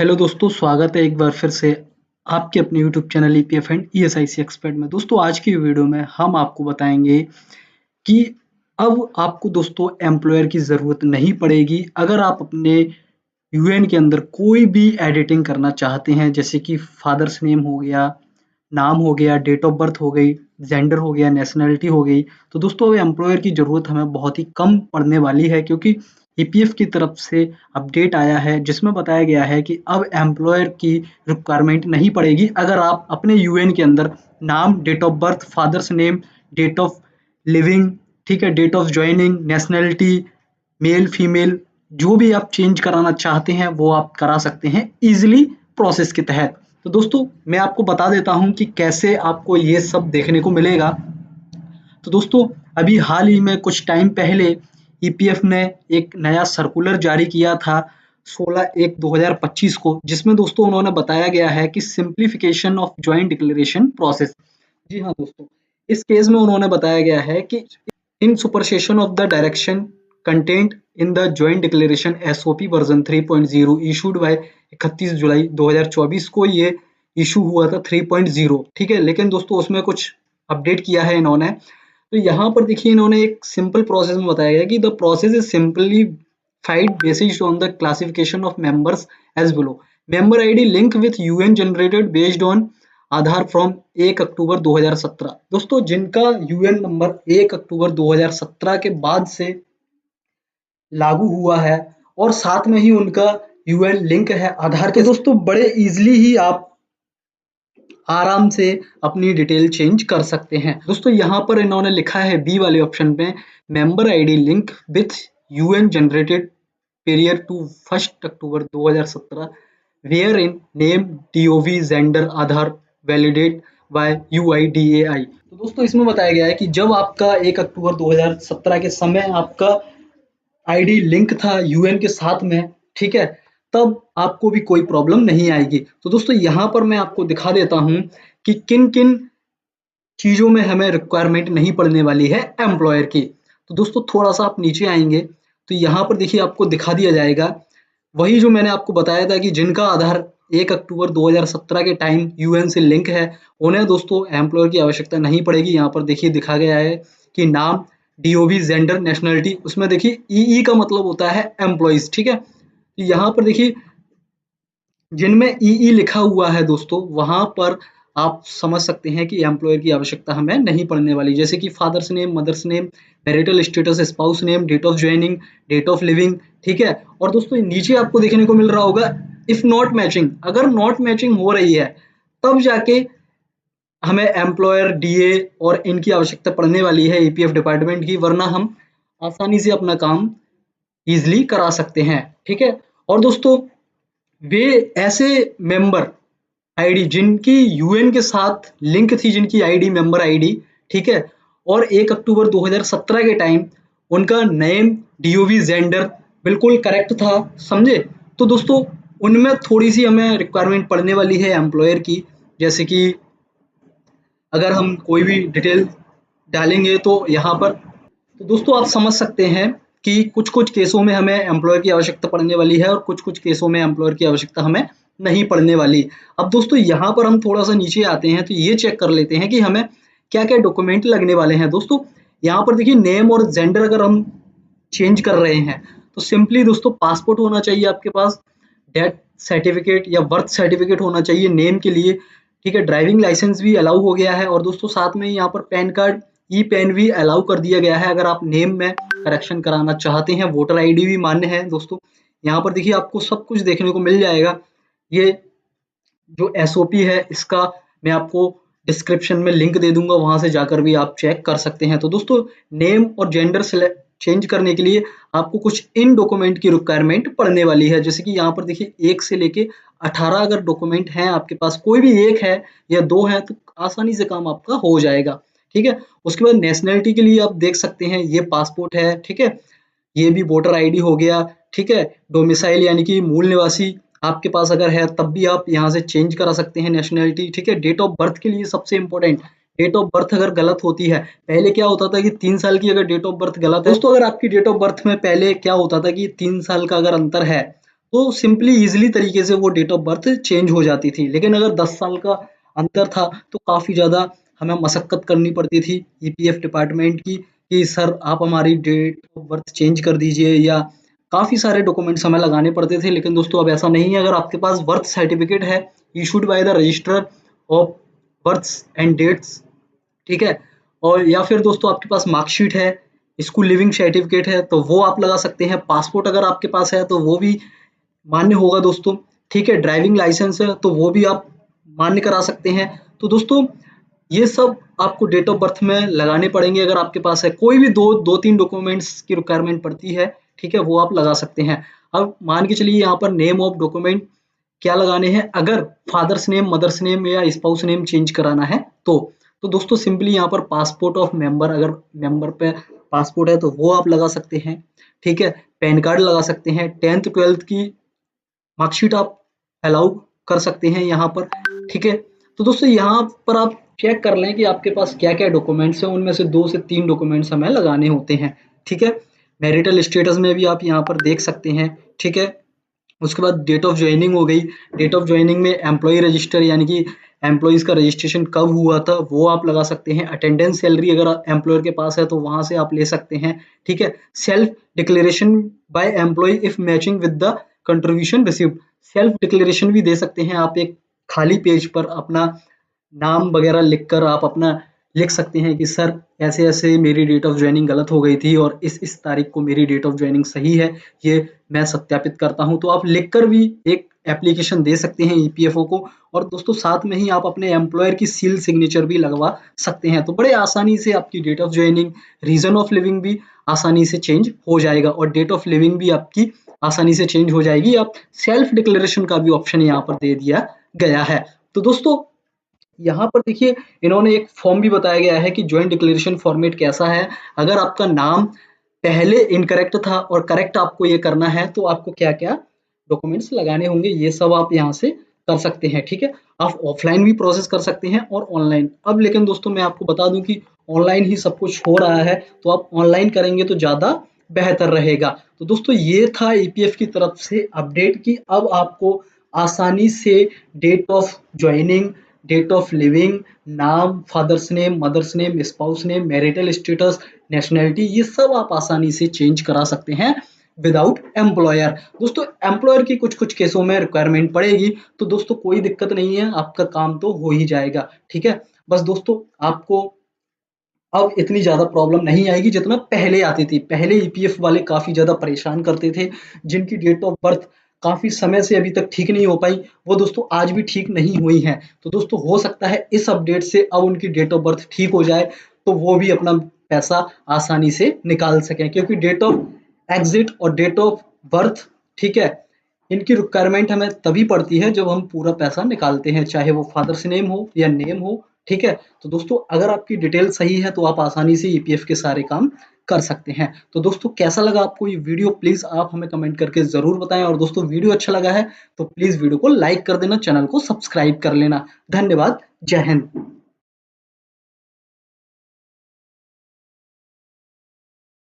Hello दोस्तों, स्वागत है एक बार फिर से आपके अपने YouTube channel EPF and ESIC expert में। दोस्तों, आज की वीडियो में हम आपको बताएंगे कि अब आपको दोस्तों एम्प्लॉयर की ज़रूरत नहीं पड़ेगी अगर आप अपने यूएन के अंदर कोई भी एडिटिंग करना चाहते हैं, जैसे कि फादर्स नेम हो गया, नाम हो गया, डेट ऑफ बर्थ हो गई, जेंडर हो गया, नेशनैलिटी हो गई। तो दोस्तों अब एम्प्लॉयर की ज़रूरत हमें बहुत ही कम पड़ने वाली है, क्योंकि ईपीएफ की तरफ से अपडेट आया है जिसमें बताया गया है कि अब एम्प्लॉयर की रिक्वायरमेंट नहीं पड़ेगी अगर आप अपने यूएन के अंदर नाम, date of birth, father's name, date of leaving, ठीक है, date of joining, nationality, male, female, जो भी आप चेंज कराना चाहते हैं वो आप करा सकते हैं ईज़िली प्रोसेस के तहत। तो दोस्तों मैं आपको बता देता हूँ कि कैसे आपको ये सब देखने को मिलेगा। तो दोस्तों अभी हाल ही में कुछ टाइम पहले ईपीएफ ने एक नया सर्कुलर जारी किया था 16/1/2025 को, जिसमें दोस्तों उन्होंने बताया गया है कि simplification of joint declaration process. जी हाँ दोस्तों, इस केस में उन्होंने बताया गया है कि in supersession of the direction content in the joint declaration SOP version 3.0 issued by 31 जुलाई 2024 को ये इशू हुआ था 3.0, ठीक है। लेकिन दोस्तों उसमें कुछ अपडेट किया है इन्होंने। तो यहाँ पर देखिए इन्होंने एक सिंपल प्रोसेस में बताया गया कि the process is simplified based on the classification of members as below. Member ID link with UN generated based on Aadhaar from 1 October 2017। दोस्तों जिनका यूएन नंबर 1 अक्टूबर 2017 के बाद से लागू हुआ है और साथ में ही उनका यूएन लिंक है आधार के, दोस्तों बड़े इजीली ही आप आराम से अपनी डिटेल चेंज कर सकते हैं। दोस्तों यहाँ पर इन्होंने लिखा है बी वाले ऑप्शन में member ID link with UN generated period to 1 October 2017 where in name DOB gender Aadhaar validated by UIDAI. तो दोस्तों इसमें बताया गया है कि जब आपका 1 अक्टूबर 2017 के समय आपका आईडी लिंक था यूएन के साथ में, ठीक है, तब आपको भी कोई प्रॉब्लम नहीं आएगी। तो दोस्तों यहाँ पर मैं आपको दिखा देता हूँ कि किन किन चीज़ों में हमें रिक्वायरमेंट नहीं पड़ने वाली है एम्प्लॉयर की। तो दोस्तों थोड़ा सा आप नीचे आएंगे तो यहाँ पर देखिए आपको दिखा दिया जाएगा वही जो मैंने आपको बताया था कि जिनका आधार 1 अक्टूबर 2017 के टाइम यूएन से लिंक है उन्हें दोस्तों एम्प्लॉयर की आवश्यकता नहीं पड़ेगी। यहाँ पर देखिए दिखा गया है कि नाम, डीओवी, जेंडर, नेशनैलिटी, उसमें देखिए ई का मतलब होता है एम्प्लॉइज, ठीक है। तो यहाँ पर देखिए जिनमें ई लिखा हुआ है दोस्तों वहां पर आप समझ सकते हैं कि एम्प्लॉयर की आवश्यकता हमें नहीं पड़ने वाली, जैसे कि father's name, mother's name, marital status, spouse name, date of joining, date of leaving, ठीक है। और दोस्तों नीचे आपको देखने को मिल रहा होगा इफ नॉट मैचिंग, अगर नॉट मैचिंग हो रही है तब जाके हमें एम्प्लॉयर, डीए और इनकी आवश्यकता पड़ने वाली है ईपीएफ डिपार्टमेंट की, वरना हम आसानी से अपना काम इजिली करा सकते हैं, ठीक है। और दोस्तों वे ऐसे मेंबर आईडी जिनकी यूएन के साथ लिंक थी, जिनकी आईडी मेंबर आईडी, ठीक है, और 1 अक्टूबर 2017 के टाइम उनका नेम, डीओवी, जेंडर बिल्कुल करेक्ट था, समझे। तो दोस्तों उनमें थोड़ी सी हमें रिक्वायरमेंट पड़ने वाली है एम्प्लॉयर की, जैसे कि अगर हम कोई भी डिटेल डालेंगे तो यहाँ पर, तो दोस्तों आप समझ सकते हैं कि कुछ-कुछ केसों में हमें एम्प्लॉयर की आवश्यकता पड़ने वाली है और कुछ-कुछ केसों में एम्प्लॉयर की आवश्यकता हमें नहीं पड़ने वाली। अब दोस्तों यहाँ पर हम थोड़ा-सा नीचे आते हैं तो ये चेक कर लेते हैं कि हमें क्या-क्या डॉक्यूमेंट लगने वाले हैं। दोस्तों यहाँ पर देखिए नेम और जेंडर अगर हम चेंज कर रहे हैं तो सिंपली दोस्तों पासपोर्ट होना चाहिए आपके पास, डेथ सर्टिफिकेट या बर्थ सर्टिफिकेट होना चाहिए नेम के लिए, ठीक है। ड्राइविंग लाइसेंस भी अलाउ हो गया है और दोस्तों साथ में यहाँ पर पैन कार्ड, ई पेन भी अलाउ कर दिया गया है अगर आप नेम में करेक्शन कराना चाहते हैं। वोटर आईडी भी मान्य है दोस्तों। यहाँ पर देखिए आपको सब कुछ देखने को मिल जाएगा। ये जो एसओपी है इसका मैं आपको डिस्क्रिप्शन में लिंक दे दूंगा, वहां से जाकर भी आप चेक कर सकते हैं। तो दोस्तों नेम और जेंडर चेंज करने के लिए आपको कुछ इन डॉक्यूमेंट की रिक्वायरमेंट पड़ने वाली है, जैसे कि यहाँ पर देखिए 1 से लेके 18 अगर डॉक्यूमेंट हैं आपके पास, कोई भी एक है या 2 है तो आसानी से काम आपका हो जाएगा, ठीक है। उसके बाद नेशनैलिटी के लिए आप देख सकते हैं ये पासपोर्ट है, ठीक है, ये भी वोटर आईडी हो गया, ठीक है। डोमिसाइल यानी कि मूल निवासी आपके पास अगर है तब भी आप यहाँ से चेंज करा सकते हैं नेशनैलिटी, ठीक है। डेट ऑफ बर्थ के लिए सबसे इंपॉर्टेंट, डेट ऑफ बर्थ अगर गलत होती है, पहले क्या होता था कि 3 साल की अगर डेट ऑफ बर्थ गलत है दोस्तों, अगर आपकी डेट ऑफ बर्थ में पहले क्या होता था कि 3 साल का अगर अंतर है तो सिंपली ईज़िली तरीके से वो डेट ऑफ बर्थ चेंज हो जाती थी। लेकिन अगर 10 साल का अंतर था तो काफ़ी ज़्यादा हमें मशक्कत करनी पड़ती थी ईपीएफ डिपार्टमेंट की कि सर आप हमारी डेट ऑफ बर्थ चेंज कर दीजिए, या काफ़ी सारे डॉक्यूमेंट्स हमें लगाने पड़ते थे। लेकिन दोस्तों अब ऐसा नहीं है, अगर आपके पास बर्थ सर्टिफिकेट है issued by the registrar of births and deaths, ठीक है? और या फिर दोस्तों आपके पास मार्कशीट है, स्कूल लिविंग सर्टिफिकेट है, तो वो आप लगा सकते हैं। पासपोर्ट अगर आपके पास है तो वो भी मान्य होगा दोस्तों, ठीक है? ड्राइविंग लाइसेंस है तो वो भी आप मान्य करा सकते हैं। तो दोस्तों ये सब आपको डेट ऑफ बर्थ में लगाने पड़ेंगे। अगर आपके पास है कोई भी 2-3 डॉक्यूमेंट्स की रिक्वायरमेंट पड़ती है, ठीक है? वो आप लगा सकते हैं। अब मान के चलिए यहाँ पर नेम ऑफ डॉक्यूमेंट क्या लगाने हैं, अगर फादर्स नेम, मदर्स नेम या स्पाउस नेम चेंज कराना है तो दोस्तों सिंपली यहाँ पर पासपोर्ट ऑफ मेंबर, अगर मेंबर पे पासपोर्ट है तो वो आप लगा सकते हैं, ठीक है? पैन कार्ड लगा सकते हैं, 10th 12th की मार्कशीट आप अलाउ कर सकते हैं यहाँ पर, ठीक है? तो दोस्तों यहाँ पर आप चेक कर लें कि आपके पास क्या-क्या डॉक्यूमेंट्स हैं, उनमें से 2 से 3 डॉक्यूमेंट्स हमें लगाने होते हैं, ठीक है? मैरिटल स्टेटस में भी आप यहाँ पर देख सकते हैं, ठीक है? उसके बाद डेट ऑफ ज्वाइनिंग हो गई। डेट ऑफ ज्वाइनिंग में एम्प्लॉय रजिस्टर यानी कि एम्प्लॉइज़ का रजिस्ट्रेशन कब हुआ था वो आप लगा सकते हैं। अटेंडेंस सैलरी अगर एम्प्लॉयर के पास है तो वहाँ से आप ले सकते हैं, ठीक है? Self declaration by employ if matching with the contribution received, self declaration भी दे सकते हैं आप। एक खाली पेज पर अपना नाम वगैरह लिखकर आप अपना लिख सकते हैं कि सर ऐसे-ऐसे मेरी डेट ऑफ जॉइनिंग गलत हो गई थी और इस तारीख को मेरी डेट ऑफ जॉइनिंग सही है, ये मैं सत्यापित करता हूँ। तो आप लिखकर भी एक एप्लीकेशन दे सकते हैं ईपीएफओ को, और दोस्तों साथ में ही आप अपने एम्प्लॉयर की सील सिग्नेचर भी लगवा सकते हैं। तो बड़े आसानी से आपकी date of joining, reason of leaving भी आसानी से चेंज हो जाएगा और डेट ऑफ लिविंग भी आपकी आसानी से चेंज हो जाएगी। आप सेल्फ डिक्लेरेशन का भी ऑप्शन यहाँ पर दे दिया गया है। तो दोस्तों यहाँ पर देखिए इन्होंने एक फॉर्म भी बताया गया है कि जॉइंट डिक्लेरेशन फॉर्मेट कैसा है। अगर आपका नाम पहले इनकरेक्ट था और करेक्ट आपको ये करना है तो आपको क्या-क्या डॉक्यूमेंट्स लगाने होंगे, ये सब आप यहाँ से कर सकते हैं, ठीक है? आप ऑफलाइन भी प्रोसेस कर सकते हैं और ऑनलाइन। अब लेकिन दोस्तों मैं आपको बता दूं कि ऑनलाइन ही सब कुछ हो रहा है, तो आप ऑनलाइन करेंगे तो ज़्यादा बेहतर रहेगा। तो दोस्तों ये था ईपीएफ की तरफ से अपडेट कि अब आपको आसानी से date of joining, date of living, नाम, father's name, mother's name, spouse name, marital status, nationality, ये सब आप आसानी से चेंज करा सकते हैं विदाउट एम्प्लॉयर। दोस्तों एम्प्लॉयर की कुछ-कुछ केसों में रिक्वायरमेंट पड़ेगी, तो दोस्तों कोई दिक्कत नहीं है, आपका काम तो हो ही जाएगा, ठीक है? बस दोस्तों आपको अब इतनी ज़्यादा प्रॉब्लम नहीं आएगी जितना पहले आती थी। पहले ईपीएफ वाले काफ़ी ज़्यादा परेशान करते थे, जिनकी डेट ऑफ बर्थ काफ़ी समय से अभी तक ठीक नहीं हो पाई, वो दोस्तों आज भी ठीक नहीं हुई हैं। तो दोस्तों हो सकता है इस अपडेट से अब उनकी डेट ऑफ बर्थ ठीक हो जाए, तो वो भी अपना पैसा आसानी से निकाल सकें, क्योंकि डेट ऑफ एग्ज़िट और डेट ऑफ बर्थ, ठीक है? इनकी रिक्वायरमेंट हमें तभी पड़ती है जब हम पूरा पैसा निकालते हैं, चाहे वो फादर्स नेम हो या नेम हो, ठीक है? तो दोस्तों अगर आपकी डिटेल सही है तो आप आसानी से ईपीएफ के सारे काम कर सकते हैं। तो दोस्तों कैसा लगा आपको ये वीडियो, प्लीज़ आप हमें कमेंट करके ज़रूर बताएँ, और दोस्तों वीडियो अच्छा लगा है तो प्लीज़ वीडियो को लाइक कर देना, चैनल को सब्सक्राइब कर लेना। धन्यवाद, जय हिंद।